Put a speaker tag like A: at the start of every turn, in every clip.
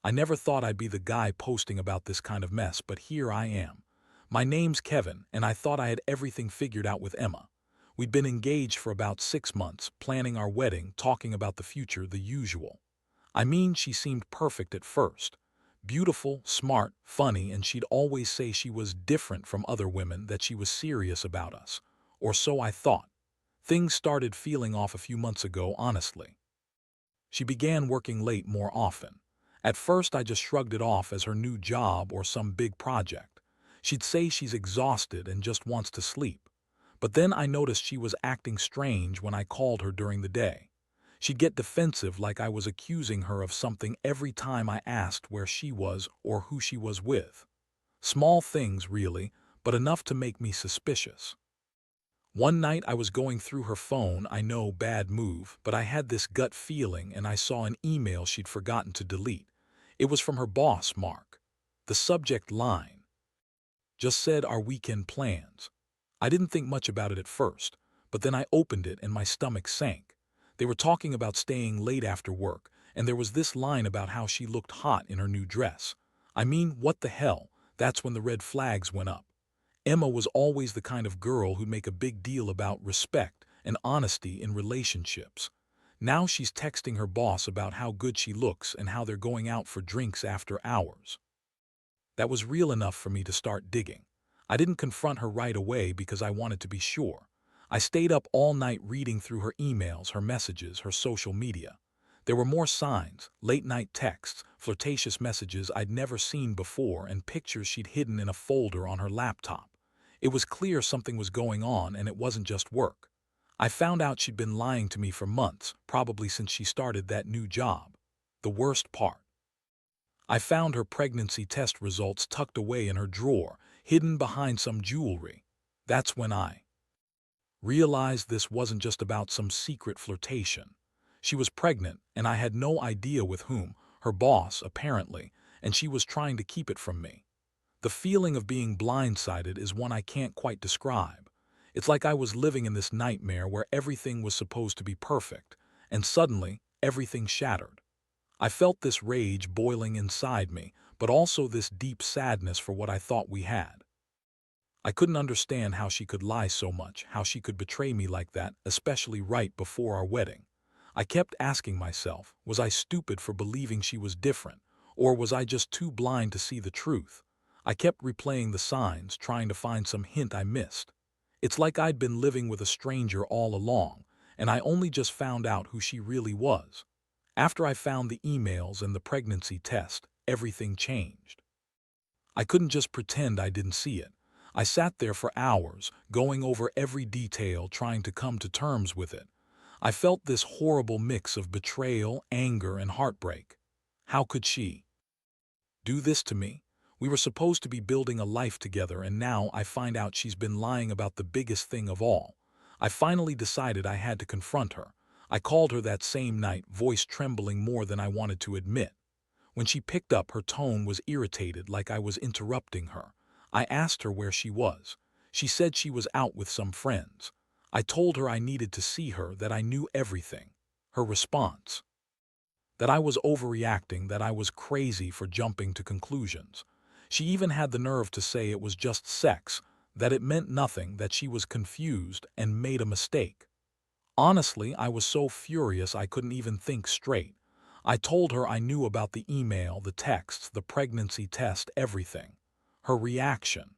A: I never thought I'd be the guy posting about this kind of mess, but here I am. My name's Kevin, and I thought I had everything figured out with Emma. We'd been engaged for about 6 months, planning our wedding, talking about the future, the usual. I mean, she seemed perfect at first. Beautiful, smart, funny, and she'd always say she was different from other women, that she was serious about us. Or so I thought. Things started feeling off a few months ago, honestly. She began working late more often. At first I just shrugged it off as her new job or some big project. She'd say she's exhausted and just wants to sleep. But then I noticed she was acting strange when I called her during the day. She'd get defensive, like I was accusing her of something every time I asked where she was or who she was with. Small things, really, but enough to make me suspicious. One night I was going through her phone. I know, bad move, but I had this gut feeling and I saw an email she'd forgotten to delete. It was from her boss, Mark. The subject line just said, "Our weekend plans." I didn't think much about it at first, but then I opened it and my stomach sank. They were talking about staying late after work, and there was this line about how she looked hot in her new dress. I mean, what the hell? That's when the red flags went up. Emma was always the kind of girl who'd make a big deal about respect and honesty in relationships. Now she's texting her boss about how good she looks and how they're going out for drinks after hours. That was real enough for me to start digging. I didn't confront her right away because I wanted to be sure. I stayed up all night reading through her emails, her messages, her social media. There were more signs, late-night texts, flirtatious messages I'd never seen before, and pictures she'd hidden in a folder on her laptop. It was clear something was going on, and it wasn't just work. I found out she'd been lying to me for months, probably since she started that new job. The worst part: I found her pregnancy test results tucked away in her drawer, hidden behind some jewelry. That's when I realized this wasn't just about some secret flirtation. She was pregnant, and I had no idea with whom, her boss, apparently, and she was trying to keep it from me. The feeling of being blindsided is one I can't quite describe. It's like I was living in this nightmare where everything was supposed to be perfect, and suddenly, everything shattered. I felt this rage boiling inside me, but also this deep sadness for what I thought we had. I couldn't understand how she could lie so much, how she could betray me like that, especially right before our wedding. I kept asking myself, was I stupid for believing she was different, or was I just too blind to see the truth? I kept replaying the signs, trying to find some hint I missed. It's like I'd been living with a stranger all along, and I only just found out who she really was. After I found the emails and the pregnancy test, everything changed. I couldn't just pretend I didn't see it. I sat there for hours, going over every detail, trying to come to terms with it. I felt this horrible mix of betrayal, anger, and heartbreak. How could she do this to me? We were supposed to be building a life together, and now I find out she's been lying about the biggest thing of all. I finally decided I had to confront her. I called her that same night, voice trembling more than I wanted to admit. When she picked up, her tone was irritated, like I was interrupting her. I asked her where she was. She said she was out with some friends. I told her I needed to see her, that I knew everything. Her response: that I was overreacting, that I was crazy for jumping to conclusions. She even had the nerve to say it was just sex, that it meant nothing, that she was confused and made a mistake. Honestly, I was so furious I couldn't even think straight. I told her I knew about the email, the texts, the pregnancy test, everything. Her reaction: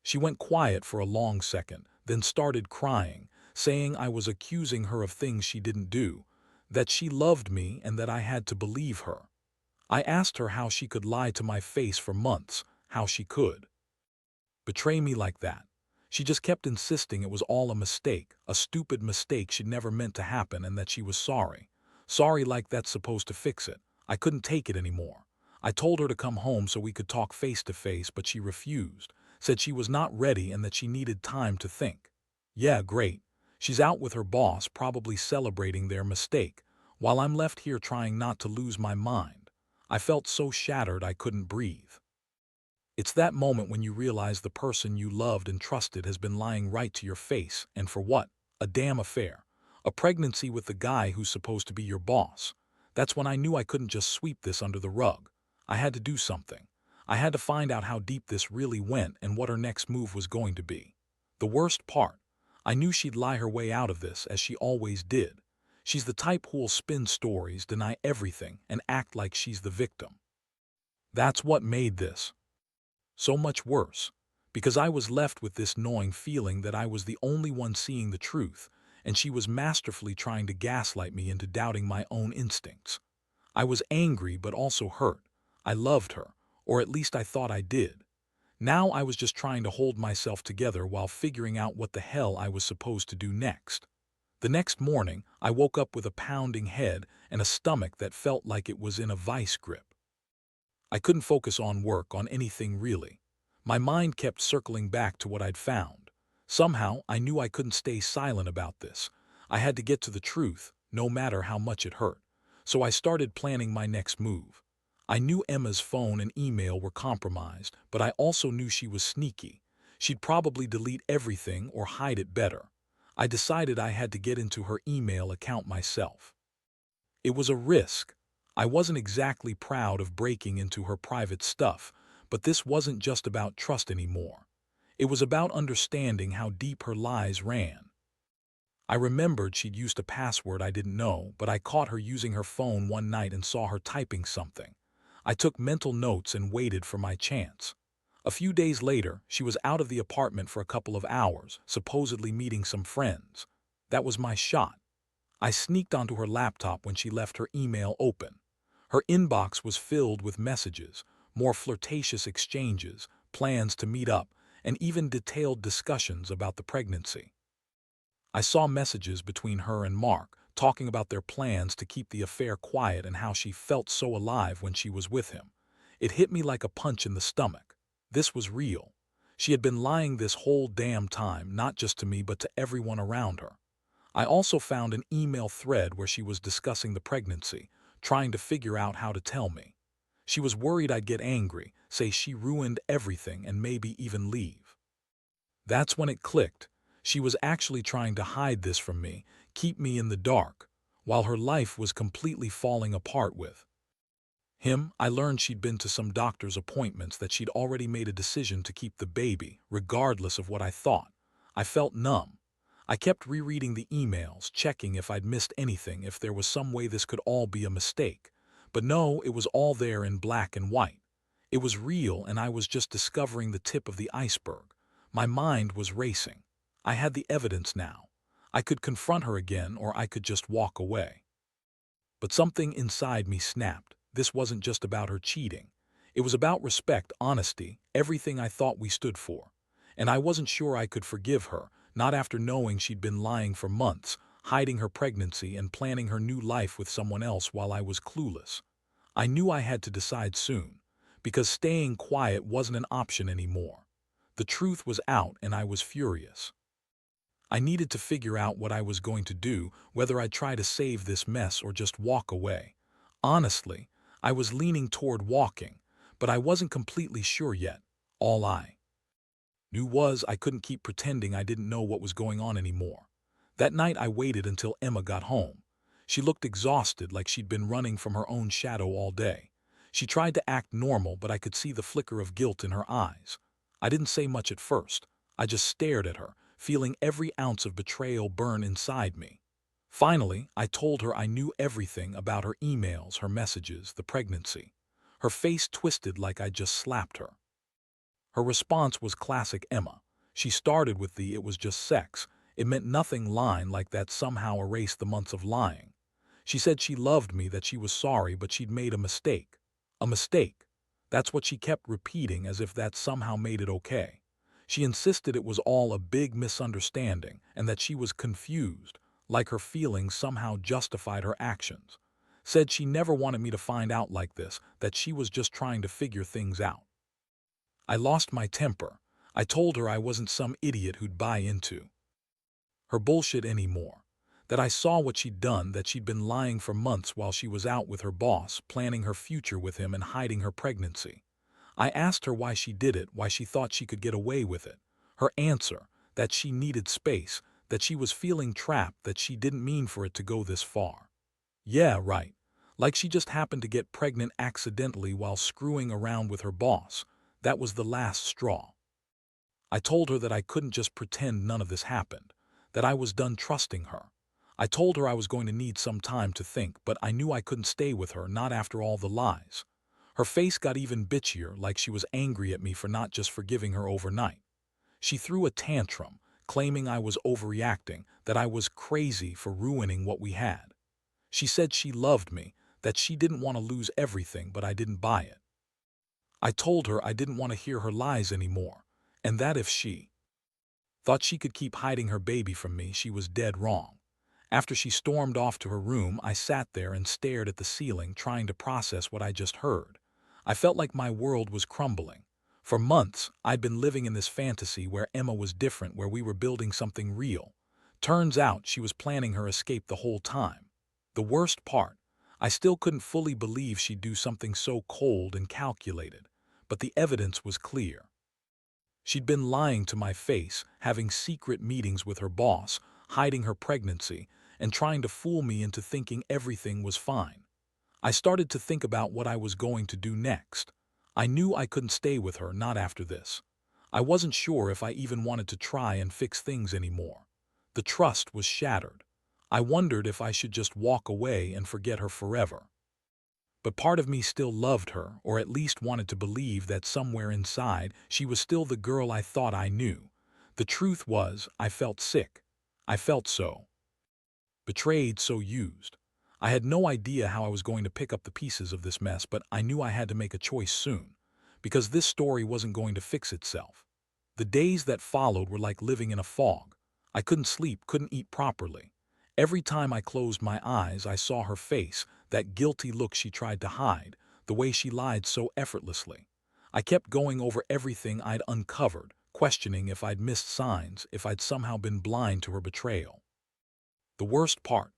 A: she went quiet for a long second, then started crying, saying I was accusing her of things she didn't do, that she loved me and that I had to believe her. I asked her how she could lie to my face for months, how she could betray me like that. She just kept insisting it was all a mistake, a stupid mistake she'd never meant to happen, and that she was sorry. Sorry like that's supposed to fix it. I couldn't take it anymore. I told her to come home so we could talk face to face, but she refused, said she was not ready and that she needed time to think. Yeah, great. She's out with her boss, probably celebrating their mistake, while I'm left here trying not to lose my mind. I felt so shattered I couldn't breathe. It's that moment when you realize the person you loved and trusted has been lying right to your face, and for what? A damn affair. A pregnancy with the guy who's supposed to be your boss. That's when I knew I couldn't just sweep this under the rug. I had to do something. I had to find out how deep this really went and what her next move was going to be. The worst part, I knew she'd lie her way out of this as she always did. She's the type who'll spin stories, deny everything, and act like she's the victim. That's what made this so much worse, because I was left with this gnawing feeling that I was the only one seeing the truth, and she was masterfully trying to gaslight me into doubting my own instincts. I was angry but also hurt. I loved her, or at least I thought I did. Now I was just trying to hold myself together while figuring out what the hell I was supposed to do next. The next morning, I woke up with a pounding head and a stomach that felt like it was in a vice grip. I couldn't focus on work, on anything really. My mind kept circling back to what I'd found. Somehow, I knew I couldn't stay silent about this. I had to get to the truth, no matter how much it hurt. So I started planning my next move. I knew Emma's phone and email were compromised, but I also knew she was sneaky. She'd probably delete everything or hide it better. I decided I had to get into her email account myself. It was a risk. I wasn't exactly proud of breaking into her private stuff, but this wasn't just about trust anymore. It was about understanding how deep her lies ran. I remembered she'd used a password I didn't know, but I caught her using her phone one night and saw her typing something. I took mental notes and waited for my chance. A few days later, she was out of the apartment for a couple of hours, supposedly meeting some friends. That was my shot. I sneaked onto her laptop when she left her email open. Her inbox was filled with messages, more flirtatious exchanges, plans to meet up, and even detailed discussions about the pregnancy. I saw messages between her and Mark, talking about their plans to keep the affair quiet and how she felt so alive when she was with him. It hit me like a punch in the stomach. This was real. She had been lying this whole damn time, not just to me but to everyone around her. I also found an email thread where she was discussing the pregnancy, trying to figure out how to tell me. She was worried I'd get angry, say she ruined everything, and maybe even leave. That's when it clicked. She was actually trying to hide this from me, keep me in the dark, while her life was completely falling apart with him. I learned she'd been to some doctor's appointments, that she'd already made a decision to keep the baby, regardless of what I thought. I felt numb. I kept rereading the emails, checking if I'd missed anything, if there was some way this could all be a mistake. But no, it was all there in black and white. It was real, and I was just discovering the tip of the iceberg. My mind was racing. I had the evidence now. I could confront her again, or I could just walk away. But something inside me snapped. This wasn't just about her cheating. It was about respect, honesty, everything I thought we stood for. And I wasn't sure I could forgive her, not after knowing she'd been lying for months, hiding her pregnancy and planning her new life with someone else while I was clueless. I knew I had to decide soon, because staying quiet wasn't an option anymore. The truth was out and I was furious. I needed to figure out what I was going to do, whether I'd try to save this mess or just walk away. Honestly, I was leaning toward walking, but I wasn't completely sure yet. All I knew was I couldn't keep pretending I didn't know what was going on anymore. That night I waited until Emma got home. She looked exhausted, like she'd been running from her own shadow all day. She tried to act normal, but I could see the flicker of guilt in her eyes. I didn't say much at first. I just stared at her, feeling every ounce of betrayal burn inside me. Finally, I told her I knew everything about her emails, her messages, the pregnancy. Her face twisted like I'd just slapped her. Her response was classic Emma. She started with the "it was just sex, it meant nothing" line, like that somehow erased the months of lying. She said she loved me, that she was sorry, but she'd made a mistake. A mistake. That's what she kept repeating, as if that somehow made it okay. She insisted it was all a big misunderstanding and that she was confused, like her feelings somehow justified her actions. Said she never wanted me to find out like this, that she was just trying to figure things out. I lost my temper. I told her I wasn't some idiot who'd buy into her bullshit anymore. That I saw what she'd done, that she'd been lying for months while she was out with her boss, planning her future with him and hiding her pregnancy. I asked her why she did it, why she thought she could get away with it. Her answer, that she needed space, that she was feeling trapped, that she didn't mean for it to go this far. Yeah, right. Like she just happened to get pregnant accidentally while screwing around with her boss. That was the last straw. I told her that I couldn't just pretend none of this happened, that I was done trusting her. I told her I was going to need some time to think, but I knew I couldn't stay with her, not after all the lies. Her face got even bitchier, like she was angry at me for not just forgiving her overnight. She threw a tantrum, claiming I was overreacting, that I was crazy for ruining what we had. She said she loved me, that she didn't want to lose everything, but I didn't buy it. I told her I didn't want to hear her lies anymore, and that if she thought she could keep hiding her baby from me, she was dead wrong. After she stormed off to her room, I sat there and stared at the ceiling, trying to process what I just heard. I felt like my world was crumbling. For months, I'd been living in this fantasy where Emma was different, where we were building something real. Turns out she was planning her escape the whole time. The worst part, I still couldn't fully believe she'd do something so cold and calculated, but the evidence was clear. She'd been lying to my face, having secret meetings with her boss, hiding her pregnancy, and trying to fool me into thinking everything was fine. I started to think about what I was going to do next. I knew I couldn't stay with her, not after this. I wasn't sure if I even wanted to try and fix things anymore. The trust was shattered. I wondered if I should just walk away and forget her forever. But part of me still loved her, or at least wanted to believe that somewhere inside she was still the girl I thought I knew. The truth was, I felt sick. I felt so betrayed, so used. I had no idea how I was going to pick up the pieces of this mess, but I knew I had to make a choice soon, because this story wasn't going to fix itself. The days that followed were like living in a fog. I couldn't sleep, couldn't eat properly. Every time I closed my eyes, I saw her face, that guilty look she tried to hide, the way she lied so effortlessly. I kept going over everything I'd uncovered, questioning if I'd missed signs, if I'd somehow been blind to her betrayal. The worst part,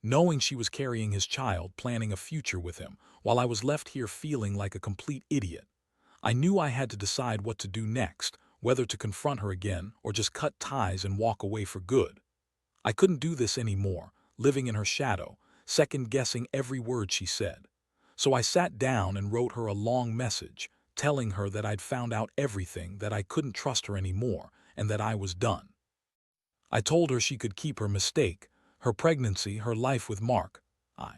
A: knowing she was carrying his child, planning a future with him, while I was left here feeling like a complete idiot. I knew I had to decide what to do next, whether to confront her again or just cut ties and walk away for good. I couldn't do this anymore, living in her shadow, second-guessing every word she said. So I sat down and wrote her a long message, telling her that I'd found out everything, that I couldn't trust her anymore, and that I was done. I told her she could keep her mistake, her pregnancy, her life with Mark. I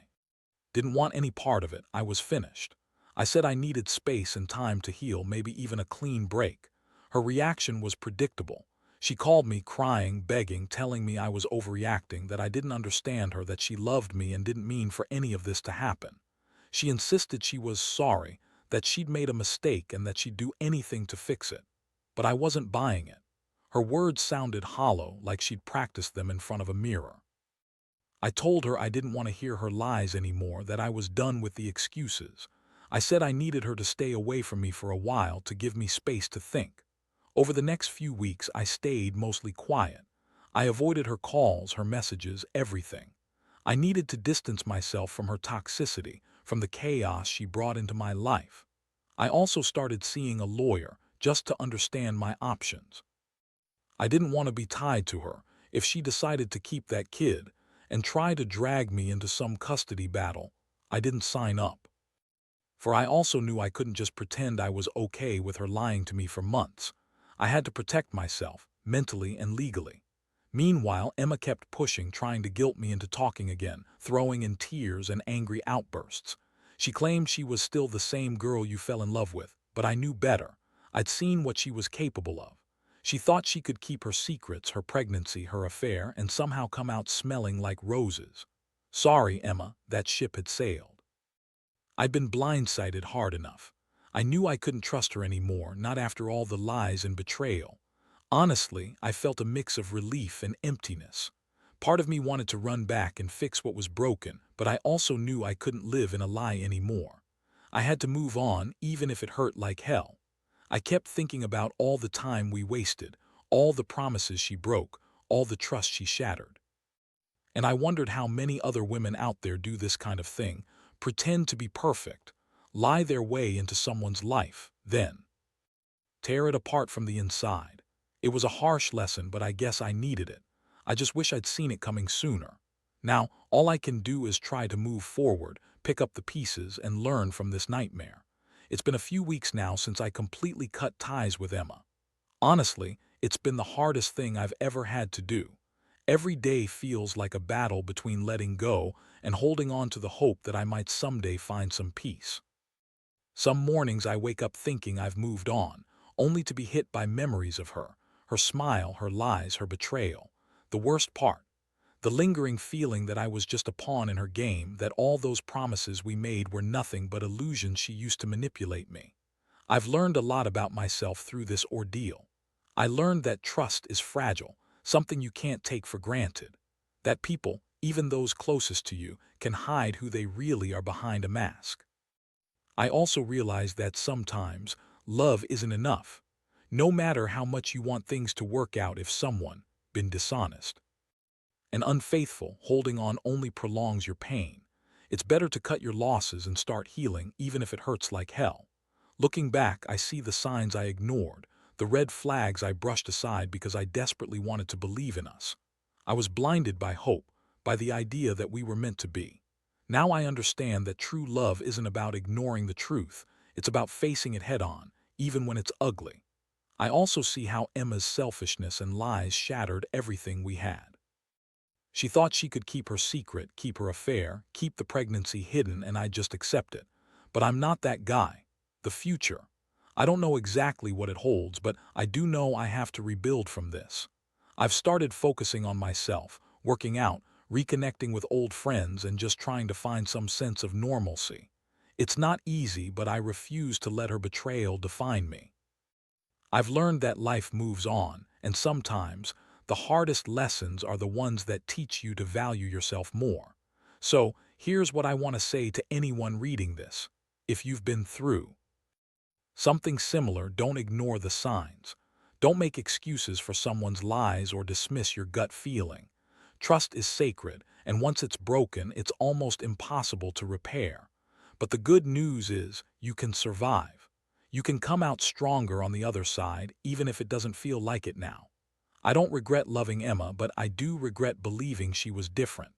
A: didn't want any part of it. I was finished. I said I needed space and time to heal, maybe even a clean break. Her reaction was predictable. She called me crying, begging, telling me I was overreacting, that I didn't understand her, that she loved me and didn't mean for any of this to happen. She insisted she was sorry, that she'd made a mistake and that she'd do anything to fix it. But I wasn't buying it. Her words sounded hollow, like she'd practiced them in front of a mirror. I told her I didn't want to hear her lies anymore, that I was done with the excuses. I said I needed her to stay away from me for a while, to give me space to think. Over the next few weeks, I stayed mostly quiet. I avoided her calls, her messages, everything. I needed to distance myself from her toxicity, from the chaos she brought into my life. I also started seeing a lawyer, just to understand my options. I didn't want to be tied to her. If she decided to keep that kid and try to drag me into some custody battle, I didn't sign up. For I also knew I couldn't just pretend I was okay with her lying to me for months. I had to protect myself, mentally and legally. Meanwhile, Emma kept pushing, trying to guilt me into talking again, throwing in tears and angry outbursts. She claimed she was still the same girl you fell in love with, but I knew better. I'd seen what she was capable of. She thought she could keep her secrets, her pregnancy, her affair, and somehow come out smelling like roses. Sorry, Emma, that ship had sailed. I'd been blindsided hard enough. I knew I couldn't trust her anymore, not after all the lies and betrayal. Honestly, I felt a mix of relief and emptiness. Part of me wanted to run back and fix what was broken, but I also knew I couldn't live in a lie anymore. I had to move on, even if it hurt like hell. I kept thinking about all the time we wasted, all the promises she broke, all the trust she shattered. And I wondered how many other women out there do this kind of thing, pretend to be perfect, lie their way into someone's life, then tear it apart from the inside. It was a harsh lesson, but I guess I needed it. I just wish I'd seen it coming sooner. Now, all I can do is try to move forward, pick up the pieces, and learn from this nightmare. It's been a few weeks now since I completely cut ties with Emma. Honestly, it's been the hardest thing I've ever had to do. Every day feels like a battle between letting go and holding on to the hope that I might someday find some peace. Some mornings I wake up thinking I've moved on, only to be hit by memories of her smile, her lies, her betrayal. The worst part, the lingering feeling that I was just a pawn in her game, that all those promises we made were nothing but illusions she used to manipulate me. I've learned a lot about myself through this ordeal. I learned that trust is fragile, something you can't take for granted. That people, even those closest to you, can hide who they really are behind a mask. I also realized that sometimes love isn't enough. No matter how much you want things to work out, if someone been dishonest and unfaithful, holding on only prolongs your pain. It's better to cut your losses and start healing, even if it hurts like hell. Looking back, I see the signs I ignored, the red flags I brushed aside because I desperately wanted to believe in us. I was blinded by hope, by the idea that we were meant to be. Now I understand that true love isn't about ignoring the truth, it's about facing it head on, even when it's ugly. I also see how Emma's selfishness and lies shattered everything we had. She thought she could keep her secret, keep her affair, keep the pregnancy hidden, and I'd just accept it. But I'm not that guy. The future. I don't know exactly what it holds, but I do know I have to rebuild from this. I've started focusing on myself, working out, reconnecting with old friends, and just trying to find some sense of normalcy. It's not easy, but I refuse to let her betrayal define me. I've learned that life moves on, and sometimes the hardest lessons are the ones that teach you to value yourself more. So, here's what I want to say to anyone reading this. If you've been through something similar, don't ignore the signs. Don't make excuses for someone's lies or dismiss your gut feeling. Trust is sacred, and once it's broken, it's almost impossible to repair. But the good news is you can survive. You can come out stronger on the other side, even if it doesn't feel like it now. I don't regret loving Emma, but I do regret believing she was different.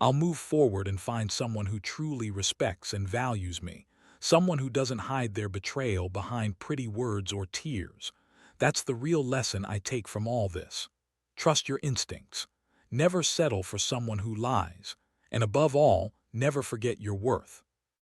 A: I'll move forward and find someone who truly respects and values me, someone who doesn't hide their betrayal behind pretty words or tears. That's the real lesson I take from all this. Trust your instincts. Never settle for someone who lies. And above all, never forget your worth.